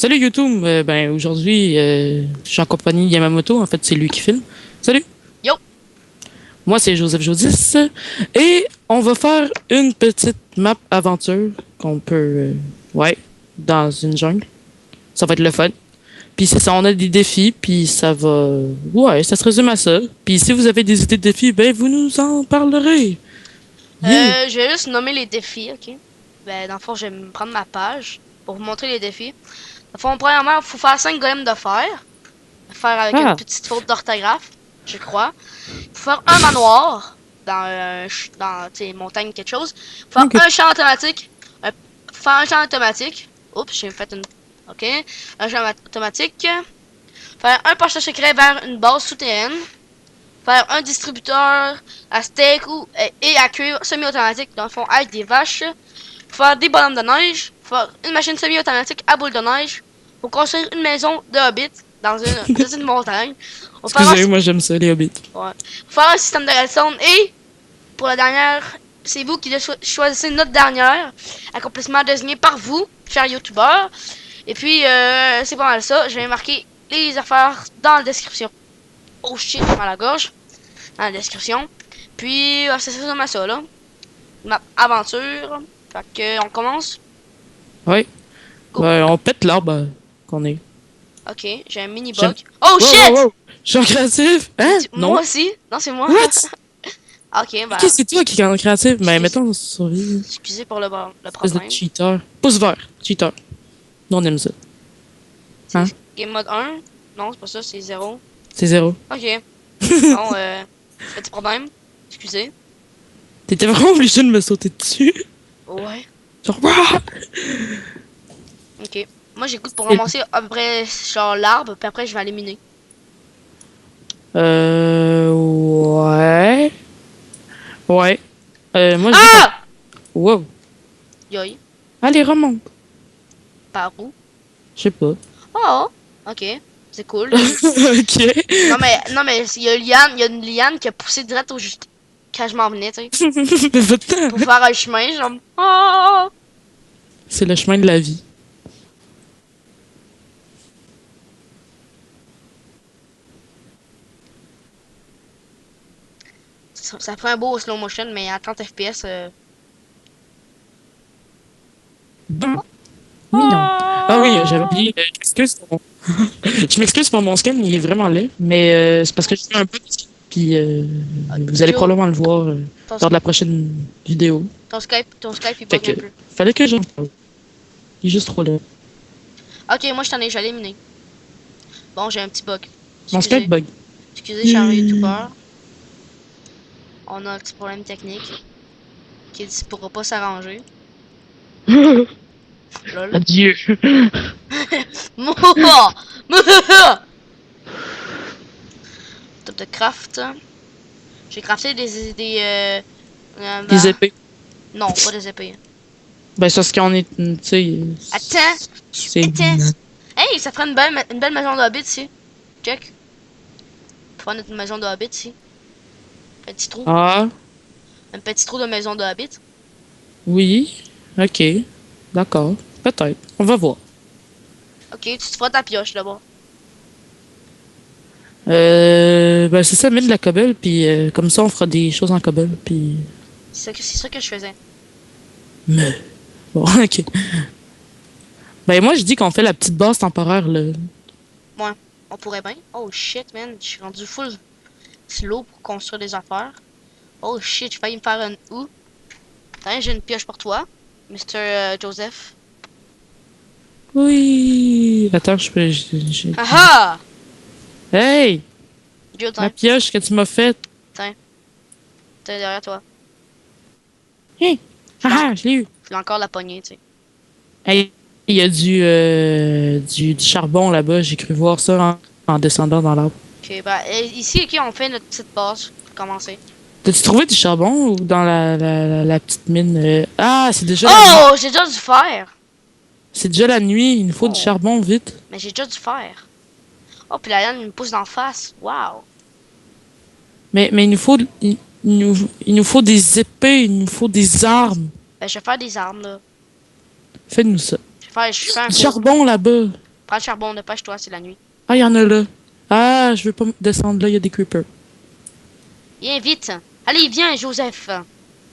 Salut YouTube, ben aujourd'hui je suis en compagnie de Yamamoto, en fait c'est lui qui filme. Salut, Yo! moi c'est Joseph Jodis et on va faire une petite map aventure qu'on peut, ouais, dans une jungle. Ça va être le fun. Puis c'est ça, on a des défis, puis ça va, ouais, ça se résume à ça. Puis si vous avez des idées de défis, ben vous nous en parlerez. Yeah! Je vais juste nommer les défis, ok? Ben, dans le fond, je vais me prendre ma page pour vous montrer les défis. Dans le fond, premièrement, il faut faire 5 golems de fer. Faire avec une Ah, petite faute d'orthographe, je crois. Il faut faire un manoir dans tu sais, montagne quelque chose. Il faut ok. faire un champ automatique. Faire un champ automatique. Oups, j'ai fait une... Ok. Un champ automatique. Faire un passage secret vers une base souterraine. Faire un distributeur à steak et à cuire semi-automatique dans le fond avec des vaches. Faire des bonhommes de neige. Faire une machine semi-automatique à boule de neige. Pour construire une maison de hobbit dans une montagne. On va faire Excusez, moi j'aime ça les hobbits. ouais. Faire un système de redstone et pour la dernière, c'est vous qui choisissez notre dernière accomplissement désigné par vous, cher youtubeur. Et puis c'est pas mal ça. Je vais marquer les affaires dans la description. Oh shit, dans la gorge. Dans la description. Puis, c'est ça là. Ma aventure. Fait que, on commence. Ouais, Go. ben, on pète l'arbre qu'on est. Ok, j'ai un mini J'aime- bug. Oh Wow, shit! wow, wow. Je suis en créatif? Hein? Non? Moi aussi? Non, c'est moi. What? Ok, bah, Ok, c'est toi qui es en créatif. Mais Excuse- mettons survie. excusez pour le Espèce de problème. cheater. Pouce vert. Cheater. Nous, on aime ça. Hein? C'est game mode 1. Non, c'est pas ça, c'est 0. C'est zéro. Ok. Bon, petit problème. Excusez. T'étais vraiment obligé de me sauter dessus. Ouais. Genre, Wouah! Ok. Moi, j'écoute pour ramasser à peu près, genre, l'arbre, puis après, je vais aller miner. Ouais. Ouais. Moi, je dis qu'on... Ah! Wow. Yoï. Allez, remonte. Par où? Je sais pas. Oh! Ok. C'est cool. Ok. Non, mais il y a une liane qui a poussé direct au juste quand je m'en venais, tu sais. Mais va-t'en. Pour faire un chemin, genre. Oh! C'est le chemin de la vie. Ça fait un beau slow motion, mais à 30 FPS. Bon. Oui, non. Ah oui, j'avais oublié. Je m'excuse pour mon... je m'excuse pour mon scan, il est vraiment laid. Mais c'est parce que je fais un peu de ski. Puis vous allez Yo, probablement le voir ton, lors de la prochaine vidéo. ton Skype, il Fait bug que un peu. fallait que j'en parle. Il est juste trop laid. Ok, moi, je t'en ai, j'allais miner. Bon, j'ai un petit bug. Mon Skype bug. Excusez, cher youtubeur. On a un petit problème technique qui ne pourra pas s'arranger. Lol. Adieu. Top de craft. J'ai crafté Des épées. non, pas des épées. Ben, c'est ce qu'on est. Tu sais. Attends! C'est. Attends! Hey, ça ferait une belle maison de hobbit ici. Check. On va notre maison de hobbit ici. Petit trou. Ah, Un petit trou de maison de hobbit. oui. Ok. D'accord. Peut-être. On va voir. Ok, tu te feras ta pioche là-bas. Ben, c'est ça, mettre de la cobble, puis comme ça, on fera des choses en cobble, puis. C'est ça que je faisais. Mais. Bon, ok. Ben, moi, je dis qu'on fait la petite base temporaire, là. Ouais, on pourrait bien. Oh shit, man. Je suis rendu full slow pour construire des affaires. Oh shit, j'ai failli me faire une ou. Attends, j'ai une pioche pour toi, Mr. Joseph. Oui. Attends, je peux. Haha! Hey! Joe, Ma tiens, pioche que tu m'as faite. t'es derrière toi. Hey! Ah, je l'ai eu. Je vais encore la poignée, tu sais. Hey, il y a du charbon là-bas. J'ai cru voir ça en descendant dans l'arbre. Ok, bah, ici, ok, on fait notre petite base pour commencer. T'as-tu trouvé du charbon ou dans la petite mine? Ah, c'est déjà la nuit. Oh, j'ai déjà du fer! C'est déjà la nuit. Il nous faut Oh. du charbon vite. Mais j'ai déjà du fer. Oh, puis la liane me pousse d'en face. Wow! Mais il nous faut des épées. Il nous faut des armes. Ben, je vais faire des armes, là. Fais-nous ça. Je fais un Du four. charbon là-bas. Prends le charbon, dépêche-toi, c'est la nuit. Ah, il y en a là. Ah, je veux pas descendre là, il y a des creepers. Viens vite. Allez, viens, Joseph.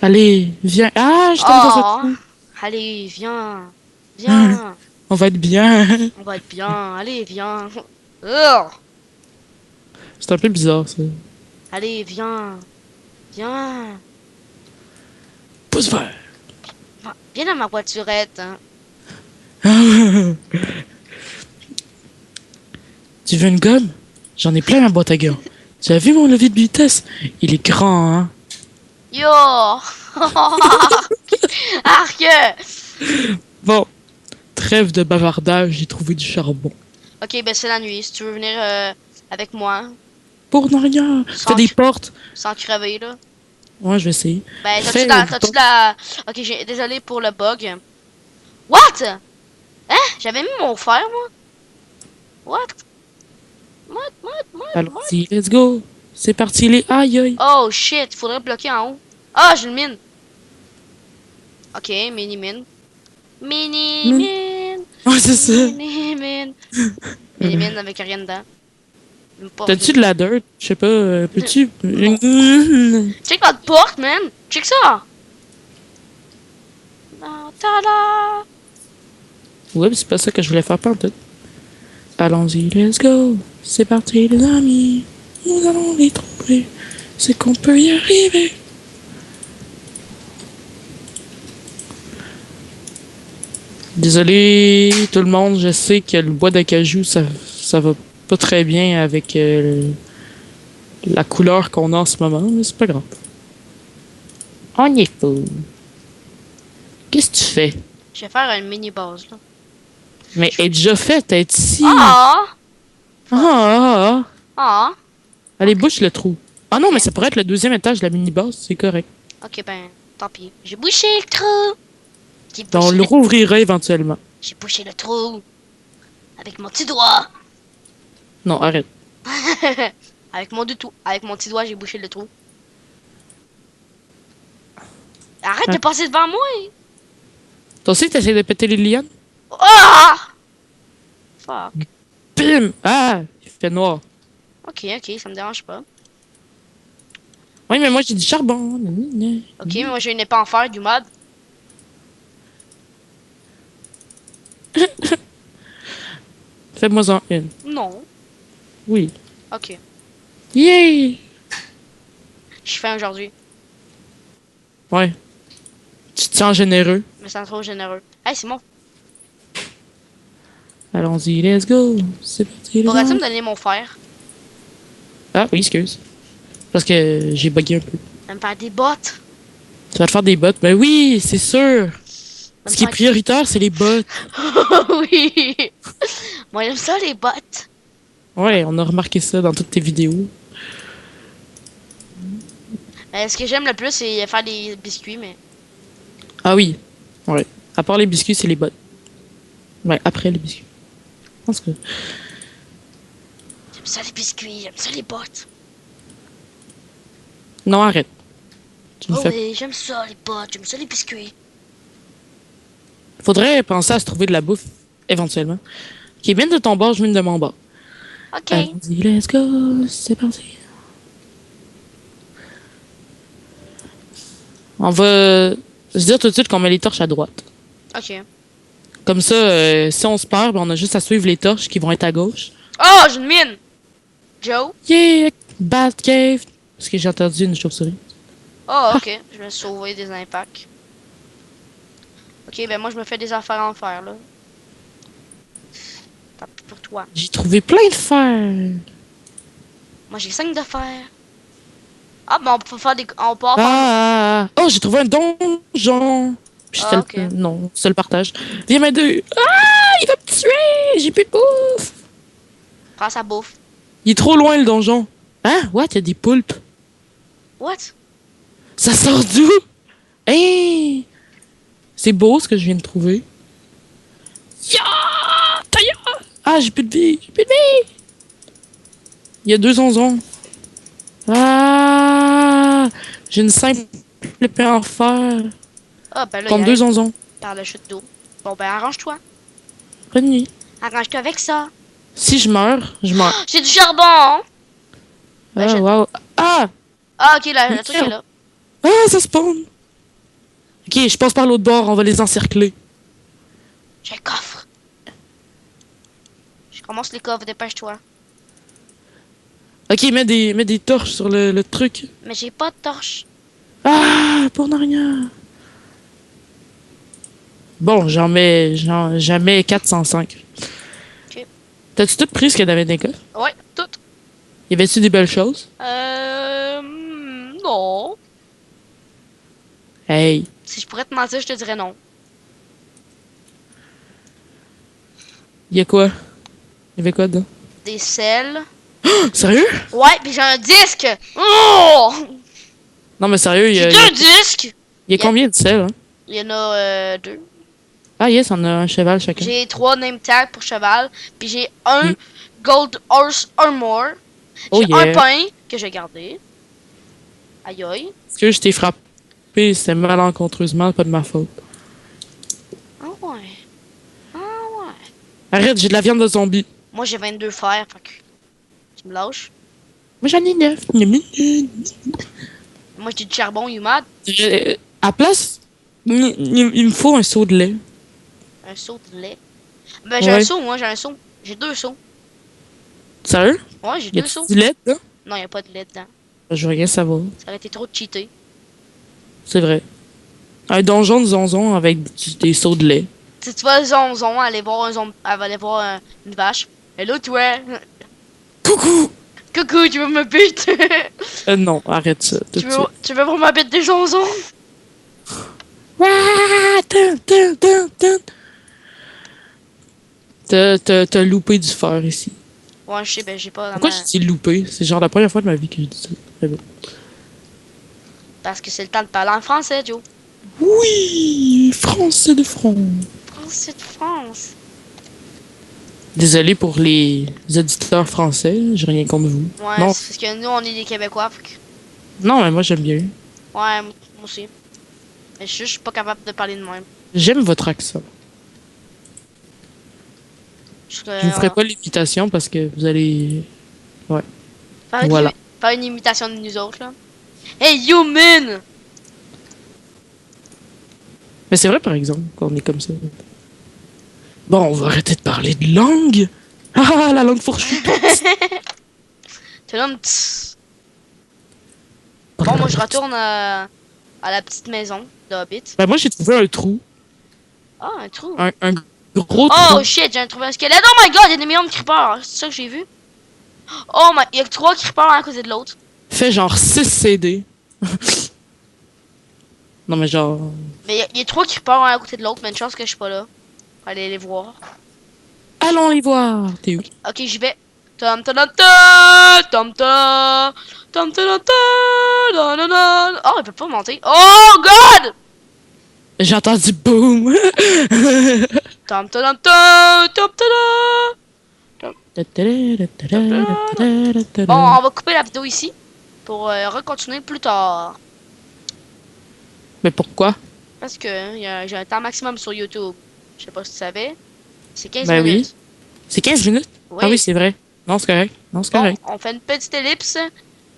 Allez, viens. Ah, je tombe dans un Oh, trou. allez, viens. Viens. On va être bien. On va être bien. Allez, viens. Urgh. C'est un peu bizarre, ça. Allez, viens. Viens. Pouce vert. Viens dans ma voiturette. Hein. Tu veux une gomme? J'en ai plein ma boîte à gants. Tu as vu mon levier de vitesse? Il est grand, hein? Yo. Arc. Bon, trêve de bavardage, j'ai trouvé du charbon. Ok, ben c'est la nuit. Si tu veux venir avec moi, Pour ne rien. sans, Fais des portes. sans crever, là. Ouais, je vais essayer. Ben, Fais t'as-tu de la... Ok, désolé pour le bug. What? Hein? J'avais mis mon fer, moi? What? What? Allons-y, let's go. C'est parti, les aïe aïe. Oh, shit, faudrait bloquer en haut. Ah, j'ai une mine. Ok, mini mine. Mini Mine. mine. Ouais, c'est ça. Mini mine. Mini mine avec rien dedans. Même pas T'as-tu de la dirt? Je sais pas, peux-tu... Check notre porte, man. Check ça. Ah, tada. Ouais, c'est pas ça que je voulais faire pantoute. Allons-y, let's go. C'est parti, les amis. Nous allons les trouver. C'est qu'on peut y arriver. Désolé, tout le monde. Je sais que le bois d'acajou, ça va pas très bien avec la couleur qu'on a en ce moment, mais c'est pas grave. On y est fou. Qu'est-ce que tu fais? Je vais faire une mini base, là. Mais elle est déjà faite, elle est ici. Ah! Ah! Ah! Allez, bouche le trou. Ah non, mais ça pourrait être le deuxième étage de la mini-base, c'est correct. Ok, ben, tant pis. J'ai bouché le trou! On le rouvrira éventuellement. J'ai bouché le trou! Avec mon petit doigt! Non, arrête. Avec mon petit doigt, j'ai bouché le trou. Arrête de passer devant moi! Toi aussi, t'essaies de péter les lianes? Ah! Fuck. Bim! Ah! Il fait noir. Ok, ça me dérange pas. Oui, mais moi, j'ai du charbon. Ok, mais moi j'ai une épée en fer du mod. Fais-moi-en une. Non. Oui. Ok. Yay! Je fais aujourd'hui. Ouais. Tu te sens généreux. Mais c'est trop généreux. Hey, c'est bon. Allons-y, let's go. C'est parti. Pourrais-tu me donner mon fer? Ah oui, excuse. Parce que j'ai bugué un peu. Je vais me faire des bottes. Tu vas te faire des bottes? Ben oui, c'est sûr. Je Ce qui est prioritaire, c'est les bottes. Oui. Moi, j'aime ça, les bottes. Ouais, on a remarqué ça dans toutes tes vidéos. Ce que j'aime le plus, c'est faire des biscuits, mais... Ah oui. Ouais. À part les biscuits, c'est les bottes. Ouais, après les biscuits. Je pense que... J'aime ça, les biscuits. J'aime ça, les bottes. Non, arrête. Tu me Oh fais... oui, j'aime ça, les bottes. J'aime ça, les biscuits. Faudrait penser à se trouver de la bouffe, éventuellement. Qui est mine de ton bord, je mine de mon bord. Ok. Allons-y, let's go. C'est parti. On va se dire tout de suite qu'on met les torches à droite. Ok. Comme ça, si on se perd, ben on a juste à suivre les torches qui vont être à gauche. Oh, j'ai une mine. Joe. Yeah! Batcave! Parce que j'ai entendu une chauve-souris. Oh, ok. Je vais sauver des impacts. Ok, ben moi, je me fais des affaires en fer, là. Tant pis pour toi. J'ai trouvé plein de fer. Moi, j'ai 5 de fer. Ah, ben on peut faire des... On peut en faire... Ah! Oh, j'ai trouvé un donjon! Puis je te Ah, le- ok. Non, c'est le partage. Viens m'aider! Ah! Il va me tuer! J'ai plus de bouffe! Prends sa bouffe. Il est trop loin le donjon. Hein? What? Il y a des poulpes. What? Ça sort d'où? Hey! C'est beau ce que je viens de trouver. Ya! Taïa! Ah, j'ai plus de vie! J'ai plus de vie! Il y a 2 onzons. Ah! J'ai une simple épée en fer. Ah, ben là, Contre il y a 2 onzons. par le chute d'eau. Bon, ben arrange-toi. Bonne nuit. Arrange-toi avec ça. Si je meurs, je meurs. J'ai du charbon. Ben, Ah, wow. Ah! Ah, ok, le truc est là. Ah, ça spawn! Ok, je passe par l'autre bord, on va les encercler. J'ai un coffre. Je commence les coffres, dépêche-toi. Ok, mets des torches sur le truc. Mais j'ai pas de torche. Ah, pour ne rien. Bon, j'en mets 405. Ok. T'as-tu tout pris ce qu'il y avait dans les coffres? Ouais, tout. Y avait-tu des belles choses? Non. Hey. Si je pourrais te mentir, je te dirais non. Y a quoi? Y avait quoi dedans? Des sels. Sérieux? Ouais, puis j'ai un disque. Oh! Non, mais sérieux, J'ai deux disques. y a combien de sel, hein? Il y en a deux. Ah, yes, on a un cheval chacun. J'ai 3 name tags pour cheval. Puis j'ai un Mm. Gold Horse Armor. Oh, J'ai un yeah. pain que j'ai gardé. Aïe aïe. Parce que je t'ai frappé, c'était malencontreusement, pas de ma faute. Ah ouais. Ah ouais. Arrête, j'ai de la viande de zombie. Moi j'ai 22 fers. Fait que tu me lâches. Moi, j'en ai 9. Moi j'ai du charbon, you mad? À place, il me faut un seau de lait. Un seau de lait. Ben j'ai Ouais. un seau, moi j'ai un seau. J'ai 2 seaux. Sérieux? Ouais, j'ai Y 2 seaux. a du lait, là? Non, y a pas de lait dedans. Je veux rien savoir. Ça aurait été trop cheaté. C'est vrai. Un donjon de zonzon avec des seaux de lait. Si tu vas zonzon, aller voir elle va aller voir une vache. Hello toi. Coucou! Coucou, tu veux me bite? Non, arrête ça. Tout de suite. Tu veux voir ma bite des zonzons? Ouah! T'as loupé du fer ici. Ouais, je sais, ben j'ai pas Pourquoi vraiment... je dis loupé? C'est genre la première fois de ma vie que je dis ça. Très bien. Parce que c'est le temps de parler en français, Joe. Oui! Français de France. Français de France. Désolé pour les auditeurs français, j'ai rien contre vous. Ouais, Non, c'est parce que nous, on est des Québécois. Fait que... non, mais moi j'aime bien. Ouais, moi aussi. Mais je suis pas capable de parler de même. J'aime votre accent. Je Je ne ferai pas l'imitation parce que vous allez. faire, Voilà. faire une imitation de nous autres, là. Hey, you man! Mais c'est vrai par exemple qu'on est comme ça. Bon, on va arrêter de parler de langue. Ah, la langue fourchue. Tu là, bon, moi, je retourne à la petite maison de Hobbit. Ben moi j'ai trouvé un trou. Ah, un trou. Un gros Oh trou. shit, j'ai trouvé un squelette. Oh my god, il y a des millions de creepers. C'est ça que j'ai vu. Oh my, il y a 3 creepers à côté de l'autre. Fait genre 6 CD. Non mais genre. Mais il y a 3 creepers à côté de l'autre, mais une chance que je suis pas là. Allez les voir. Allons les voir. T'es où? Ok, j'y vais. Tom ta ta ta tom ta tom ta ta ta da da da. Oh, il peut pas monter. Oh god! J'ai entendu boum. Tom ta ta ta tom ta ta. Bon, on va couper la vidéo ici pour recontinuer plus tard. Mais pourquoi? Parce que j'ai un temps maximum sur YouTube. Je sais pas si tu savais. C'est 15 Ben minutes. oui. C'est 15 minutes? Oui. Ah oui, c'est vrai. Non, c'est correct. Non, c'est Bon, correct. on fait une petite ellipse.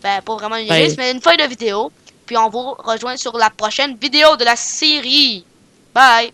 Ben, pas vraiment une Ouais. ellipse, mais une feuille de vidéo. Puis on vous rejoint sur la prochaine vidéo de la série. Bye!